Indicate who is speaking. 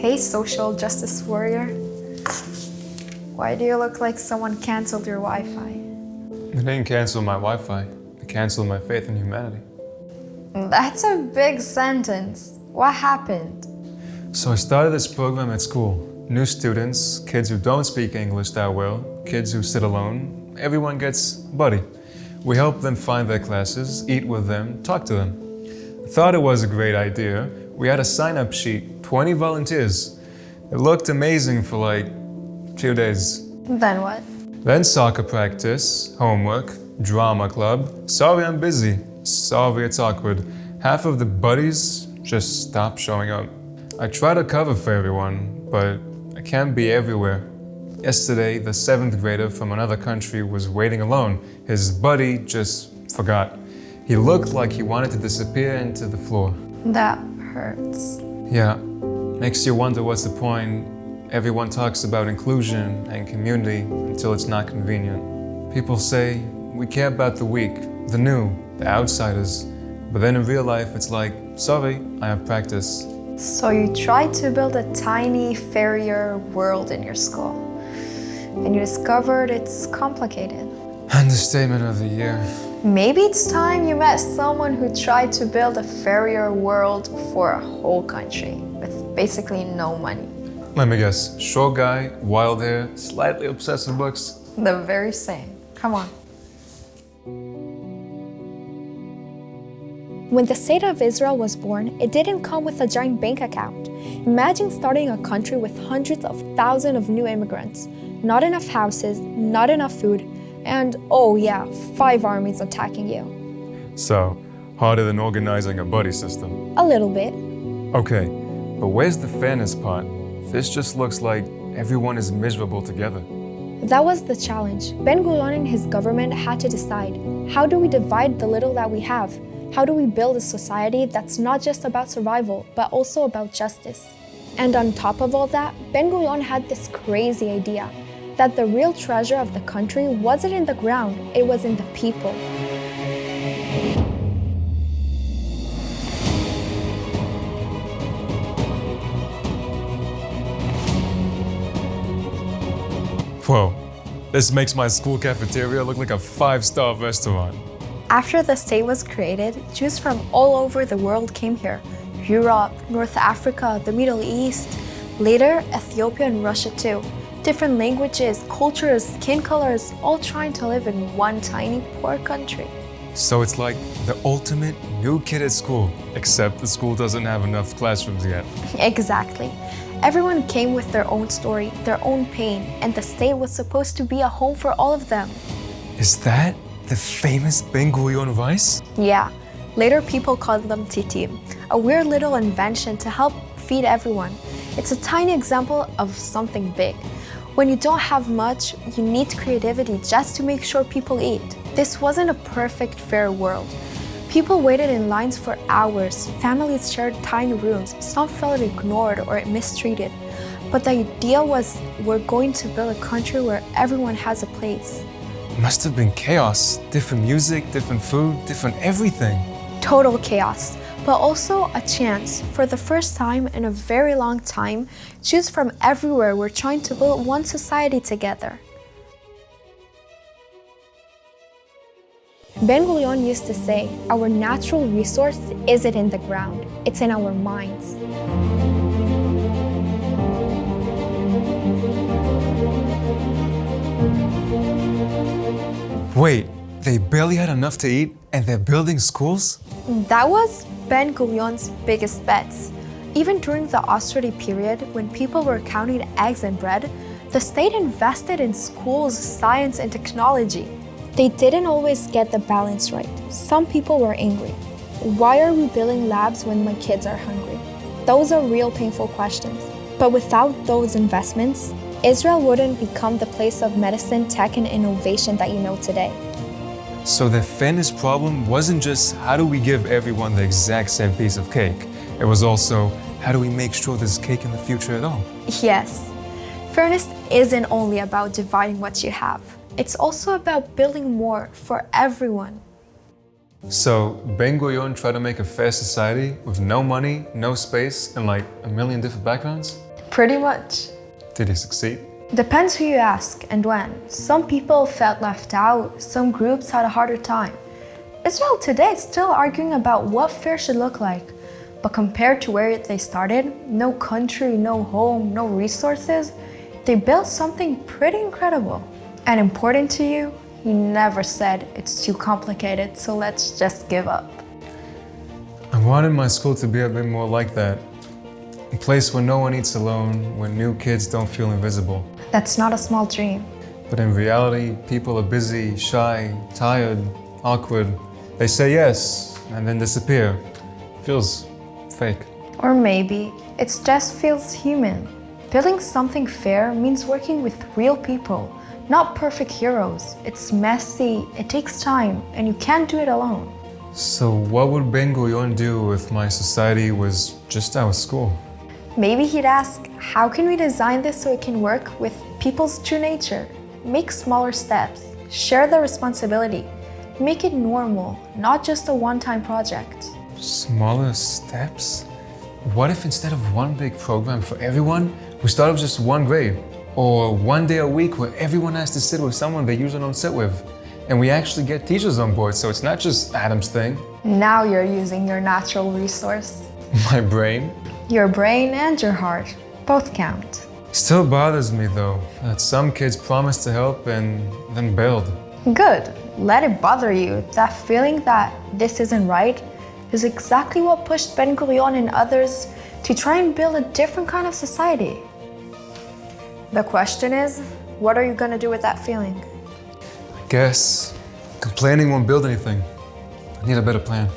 Speaker 1: Hey, social justice warrior. Why do you look like someone canceled your Wi-Fi?
Speaker 2: It didn't cancel my Wi-Fi. It canceled my faith in humanity.
Speaker 1: That's a big sentence. What happened?
Speaker 2: So I started this program at school. New students, kids who don't speak English that well, kids who sit alone, everyone gets a buddy. We help them find their classes, eat with them, talk to them. I thought it was a great idea. We had a sign-up sheet, 20 volunteers. It looked amazing for like 2 days.
Speaker 1: Then what?
Speaker 2: Then soccer practice, homework, drama club. Sorry I'm busy. Sorry it's awkward. Half of the buddies just stop showing up. I try to cover for everyone, but I can't be everywhere. Yesterday, the 7th grader from another country was waiting alone. His buddy just forgot. He looked like he wanted to disappear into the floor.
Speaker 1: That hurts.
Speaker 2: Yeah, makes you wonder what's the point. Everyone talks about inclusion and community until it's not convenient. People say, we care about the weak, the new, the outsiders. But then in real life, it's like, sorry, I have practice.
Speaker 1: So you tried to build a tiny, fairer world in your school. And you discovered it's complicated.
Speaker 2: Understatement of the year.
Speaker 1: Maybe it's time you met someone who tried to build a fairer world for a whole country with basically no money.
Speaker 2: Let me guess, short guy, wild hair, slightly obsessed with books.
Speaker 1: The very same. Come on.
Speaker 3: When the state of Israel was born, it didn't come with a giant bank account. Imagine starting a country with hundreds of thousands of new immigrants, not enough houses, not enough food, and oh yeah, 5 armies attacking you.
Speaker 2: So, harder than organizing a buddy system.
Speaker 3: A little bit.
Speaker 2: Okay, but where's the fairness part? This just looks like everyone is miserable together.
Speaker 3: That was the challenge. Ben-Gurion and his government had to decide, how do we divide the little that we have? How do we build a society that's not just about survival, but also about justice? And on top of all that, Ben-Gurion had this crazy idea that the real treasure of the country wasn't in the ground, it was in the people.
Speaker 2: Whoa, this makes my school cafeteria look like a 5-star restaurant.
Speaker 1: After the state was created, Jews from all over the world came here. Europe, North Africa, the Middle East, later Ethiopia and Russia too. Different languages, cultures, skin colors, all trying to live in one tiny, poor country.
Speaker 2: So it's like the ultimate new kid at school, except the school doesn't have enough classrooms yet.
Speaker 1: Exactly. Everyone came with their own story, their own pain, and the state was supposed to be a home for all of them.
Speaker 2: Is that the famous Ben-Gurion rice?
Speaker 1: Yeah, later people called them titim, a weird little invention to help feed everyone. It's a tiny example of something big. When you don't have much, you need creativity just to make sure people eat. This wasn't a perfect, fair world. People waited in lines for hours, families shared tiny rooms, some felt ignored or mistreated. But the idea was, we're going to build a country where everyone has a place.
Speaker 2: Must have been chaos. Different music, different food, different everything.
Speaker 1: Total chaos, but also a chance. For the first time in a very long time, Jews from everywhere were trying to build one society together.
Speaker 3: Ben-Gurion used to say, our natural resource isn't in the ground, it's in our minds.
Speaker 2: Wait, they barely had enough to eat and they're building schools?
Speaker 1: That was Ben-Gurion's biggest bets. Even during the austerity period, when people were counting eggs and bread, the state invested in schools, science, and technology.
Speaker 3: They didn't always get the balance right. Some people were angry. Why are we building labs when my kids are hungry? Those are real painful questions. But without those investments, Israel wouldn't become the place of medicine, tech, and innovation that you know today.
Speaker 2: So the fairness problem wasn't just how do we give everyone the exact same piece of cake? It was also how do we make sure there's cake in the future at all?
Speaker 1: Yes, fairness isn't only about dividing what you have. It's also about building more for everyone.
Speaker 2: So Ben-Gurion tried to make a fair society with no money, no space, and like a million different backgrounds?
Speaker 1: Pretty much.
Speaker 2: Did he succeed?
Speaker 3: Depends who you ask and when. Some people felt left out, some groups had a harder time. Israel today is still arguing about what fair should look like. But compared to where they started, no country, no home, no resources, they built something pretty incredible. And important to you, he never said it's too complicated, so let's just give up.
Speaker 2: I wanted my school to be a bit more like that. A place where no one eats alone, where new kids don't feel invisible.
Speaker 3: That's not a small dream.
Speaker 2: But in reality, people are busy, shy, tired, awkward. They say yes, and then disappear. Feels fake.
Speaker 3: Or maybe it just feels human. Building something fair means working with real people, not perfect heroes. It's messy, it takes time, and you can't do it alone.
Speaker 2: So what would Ben-Gurion do if my society was just our school?
Speaker 3: Maybe he'd ask, how can we design this so it can work with people's true nature? Make smaller steps, share the responsibility, make it normal, not just a one-time project.
Speaker 2: Smaller steps? What if instead of one big program for everyone, we start with just one grade? Or one day a week where everyone has to sit with someone they usually don't sit with? And we actually get teachers on board, so it's not just Adam's thing.
Speaker 3: Now you're using your natural resource.
Speaker 2: My brain?
Speaker 3: Your brain and your heart, both count.
Speaker 2: Still bothers me though, that some kids promised to help and then bailed.
Speaker 3: Good, let it bother you. That feeling that this isn't right is exactly what pushed Ben-Gurion and others to try and build a different kind of society. The question is, what are you gonna do with that feeling?
Speaker 2: I guess complaining won't build anything. I need a better plan.